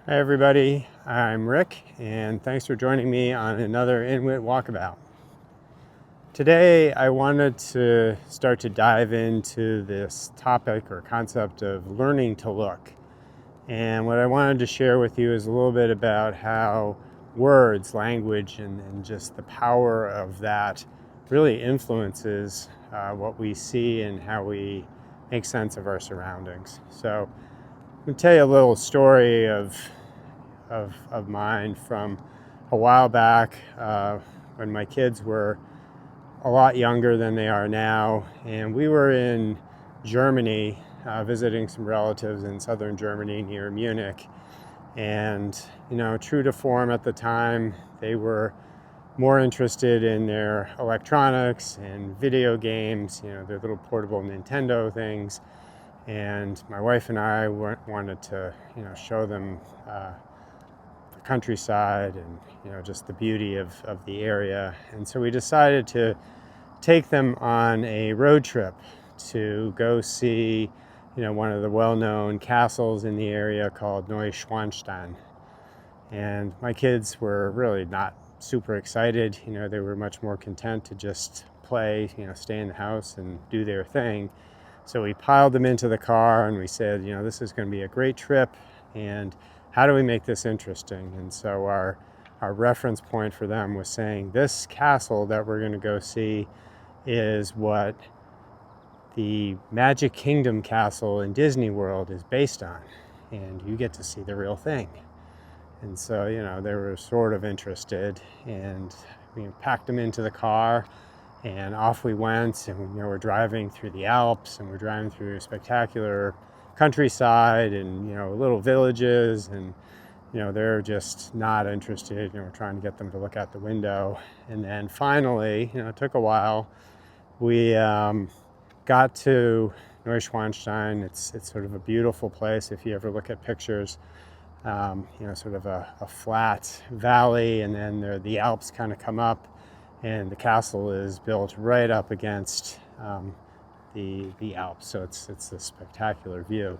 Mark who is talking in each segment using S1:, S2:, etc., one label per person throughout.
S1: Hi everybody, I'm Rick and thanks for joining me on another INWYT Walkabout. Today I wanted to start to dive into this topic or concept of learning to look. And what I wanted to share with you is a little bit about how words, language, and just the power of that really influences what we see and how we make sense of our surroundings. So I'm going to tell you a little story of mine from a while back when my kids were a lot younger than they are now, and we were in Germany visiting some relatives in southern Germany near Munich. And true to form at the time, they were more interested in their electronics and video games, their little portable Nintendo things. And my wife and I wanted to show them the countryside and just the beauty of the area. And so we decided to take them on a road trip to go see one of the well-known castles in the area called Neuschwanstein. And my kids were really not super excited. They were much more content to just play, stay in the house and do their thing. So we piled them into the car and we said, this is going to be a great trip, and how do we make this interesting? And so our reference point for them was saying, this castle that we're going to go see is what the Magic Kingdom castle in Disney World is based on, and you get to see the real thing. And so they were sort of interested, and we packed them into the car and off we went. And we're driving through the Alps, and we're driving through a spectacular countryside and little villages, and they're just not interested. We're trying to get them to look out the window. And then finally, it took a while, we got to Neuschwanstein. It's sort of a beautiful place if you ever look at pictures. Sort of a flat valley, and then the Alps kind of come up, and the castle is built right up against the Alps. So it's a spectacular view.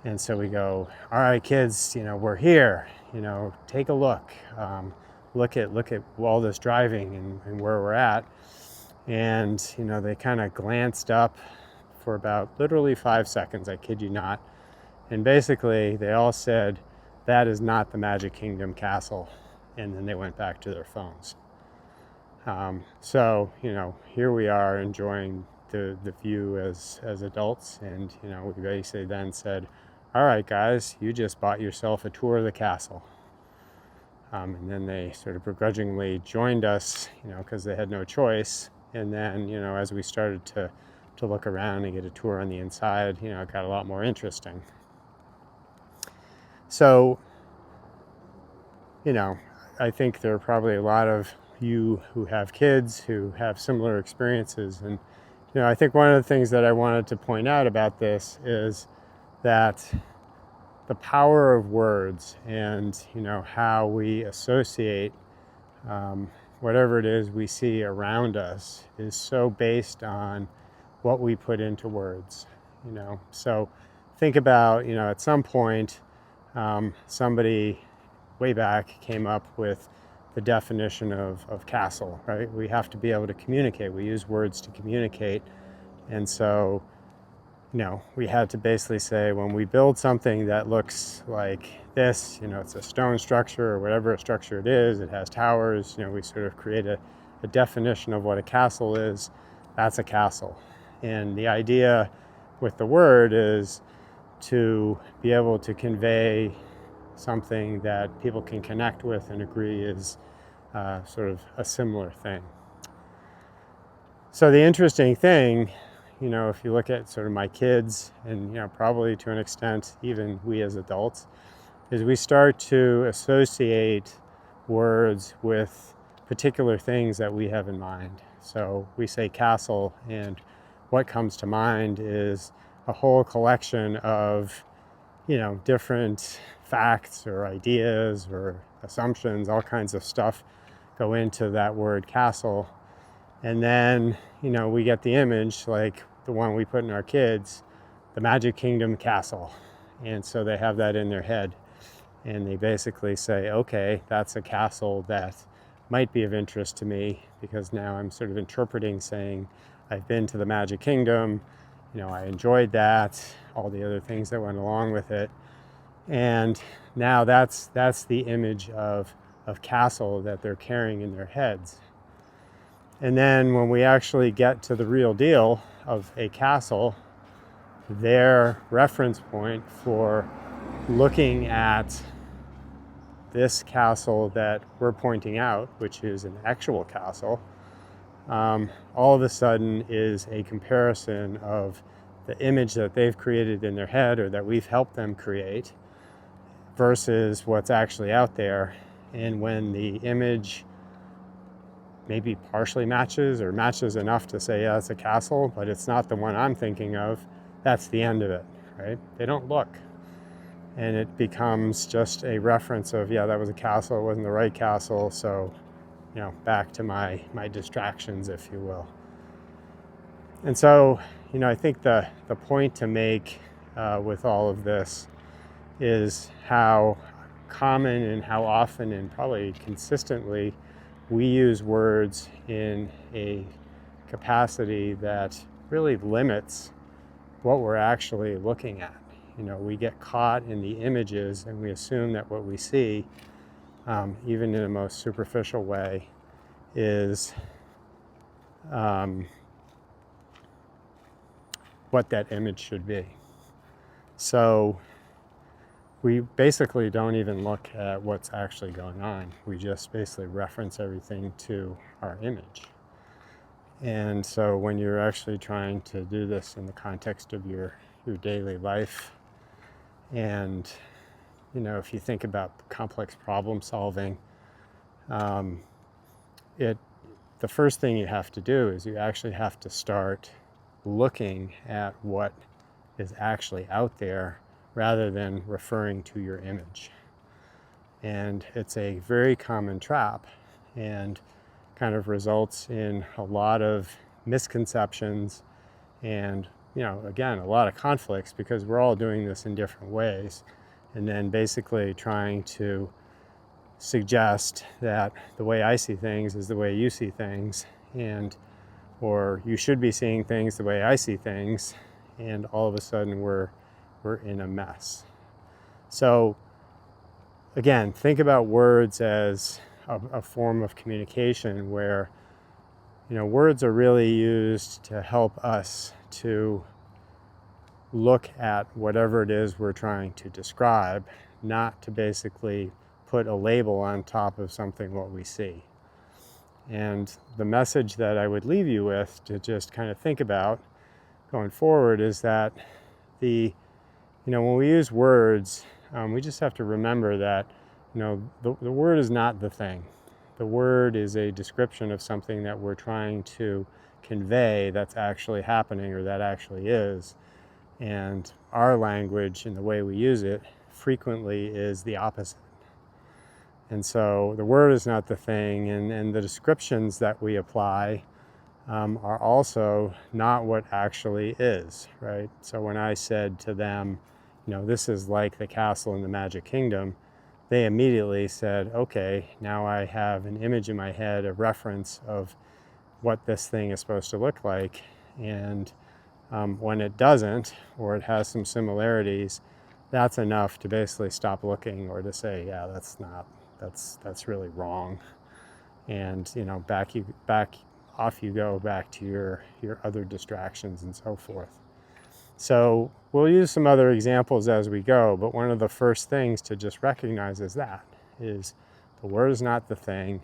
S1: And so we go, all right, kids, we're here. Take a look. Look at all this driving and where we're at. And they kind of glanced up for about literally 5 seconds. I kid you not. And basically, they all said, "That is not the Magic Kingdom castle." And then they went back to their phones. So here we are enjoying the view as adults, and we basically then said, all right guys, you just bought yourself a tour of the castle. And then they sort of begrudgingly joined us, because they had no choice. And then as we started to look around and get a tour on the inside, it got a lot more interesting. So I think there are probably a lot of you who have kids who have similar experiences. And I think one of the things that I wanted to point out about this is that the power of words and how we associate whatever it is we see around us is so based on what we put into words. So think about at some point somebody way back came up with the definition of castle, right? We have to be able to communicate. We use words to communicate. And so, we had to basically say, when we build something that looks like this, it's a stone structure or whatever structure it is, it has towers, we sort of create a definition of what a castle is. That's a castle. And the idea with the word is to be able to convey something that people can connect with and agree is sort of a similar thing. So the interesting thing, if you look at sort of my kids and, probably to an extent, even we as adults, is we start to associate words with particular things that we have in mind. So we say castle, and what comes to mind is a whole collection of, different facts or ideas or assumptions, all kinds of stuff go into that word castle. And then, we get the image, like the one we put in our kids, the Magic Kingdom castle. And so they have that in their head. and they basically say, okay, that's a castle that might be of interest to me, because now I'm sort of interpreting, saying, I've been to the Magic Kingdom, I enjoyed that, all the other things that went along with it. And now that's the image of castle that they're carrying in their heads. And then when we actually get to the real deal of a castle, their reference point for looking at this castle that we're pointing out, which is an actual castle, all of a sudden is a comparison of the image that they've created in their head, or that we've helped them create, versus what's actually out there. And when the image maybe partially matches, or matches enough to say, yeah, it's a castle, but it's not the one I'm thinking of, that's the end of it, right? They don't look. And it becomes just a reference of, yeah, that was a castle, it wasn't the right castle, so, back to my distractions, if you will. And so, I think the point to make with all of this is how common and how often and probably consistently we use words in a capacity that really limits what we're actually looking at. We get caught in the images, and we assume that what we see, even in the most superficial way, is what that image should be. So we basically don't even look at what's actually going on. We just basically reference everything to our image. And so when you're actually trying to do this in the context of your daily life, and if you think about complex problem solving, the first thing you have to do is you actually have to start looking at what is actually out there, rather than referring to your image. And it's a very common trap, and kind of results in a lot of misconceptions, and again, a lot of conflicts, because we're all doing this in different ways, and then basically trying to suggest that the way I see things is the way you see things, or you should be seeing things the way I see things, and all of a sudden we're in a mess. So again, think about words as a form of communication, where words are really used to help us to look at whatever it is we're trying to describe, not to basically put a label on top of something what we see. And the message that I would leave you with, to just kind of think about going forward, is that when we use words, we just have to remember that the word is not the thing. The word is a description of something that we're trying to convey that's actually happening, or that actually is. And our language and the way we use it frequently is the opposite. And so the word is not the thing, and the descriptions that we apply are also not what actually is, right? So when I said to them, this is like the castle in the Magic Kingdom, they immediately said, okay, now I have an image in my head, a reference of what this thing is supposed to look like. And when it doesn't, or it has some similarities, that's enough to basically stop looking, or to say, yeah, that's really wrong. And back off you go, back to your other distractions and so forth. So we'll use some other examples as we go, but one of the first things to just recognize is the word is not the thing,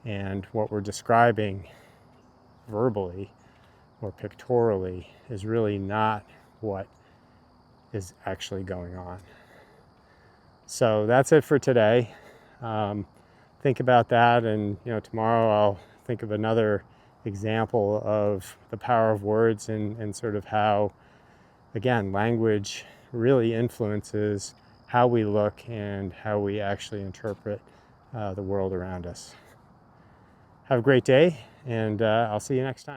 S1: and what we're describing verbally or pictorially is really not what is actually going on. So that's it for today. Think about that, and tomorrow I'll think of another example of the power of words, and sort of how, again, language really influences how we look and how we actually interpret the world around us. Have a great day, and I'll see you next time.